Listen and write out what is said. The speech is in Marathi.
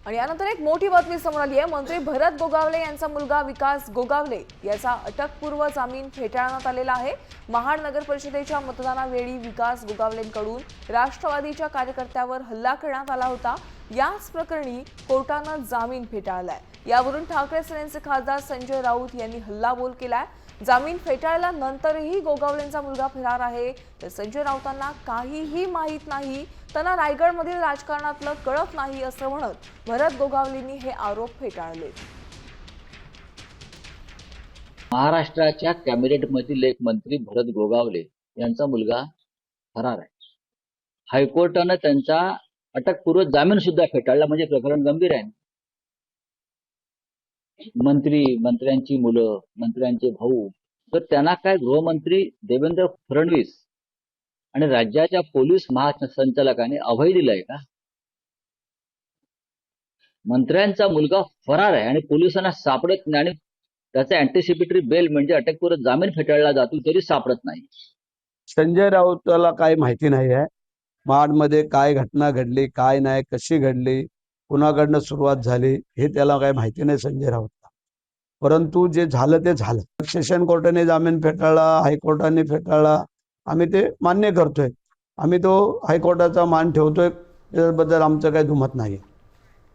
आणि यानंतर एक मोठी बातमी समोर आली आहे। मंत्री भरत गोगावले यांचा मुलगा विकास गोगावले याचा अटकपूर्व जामीन फेटाळण्यात आलेला आहे। महाड नगर परिषदेच्या मतदानावेळी विकास गोगावलेंकडून राष्ट्रवादीच्या कार्यकर्त्यावर हल्ला करण्यात आला होता। याच प्रकरणी कोर्टाने जामीन फेटाळलाय। यावरून ठाकरे सेनेचे खासदार संजय राऊत यांनी हल्लाबोल केलाय। जामीन फेटाळल्यानंतरही गोगावलेंचा मुलगा फरार आहे, तर संजय राऊतांना काहीही माहित नाही, त्यांना रायगडमधील राजकारणातलं कळत नाही असं म्हणत भरत गोगावलेंनी हे आरोप फेटाळले। महाराष्ट्राच्या कॅबिनेटमधील एक मंत्री भरत गोगावले यांचा मुलगा फरार आहे। हायकोर्टाने त्यांचा अटकपूर्व जामीन सुद्धा फेटाळला, म्हणजे प्रकरण गंभीर आहे। मंत्र्यांची मुलं, मंत्र्यांचे भाऊ, तर त्यांना काय गृहमंत्री देवेंद्र फडणवीस आणि राज्याच्या पोलीस महासंचालकाने अभय दिलंय का? मंत्र्यांचा मुलगा फरार आहे आणि पोलिसांना सापडत नाही आणि त्याचा अँटिसिपेटरी बेल म्हणजे अटकपूर्व जामीन फेटाळला जातो तरी सापडत नाही। संजय राऊताला काही माहिती नाही आहे महाडमध्ये काय घटना घडली, काय नाही, कशी घडली, कुणाकडनं सुरुवात झाली हे त्याला काही माहिती नाही संजय राऊतला। परंतु जे झालं ते झालं। सेशन कोर्टाने जामीन फेटाळला, हायकोर्टाने फेटाळला, आम्ही ते मान्य करतोय। आम्ही तो हायकोर्टाचा मान ठेवतोय, त्याबद्दल आमचं काही दुमत नाही।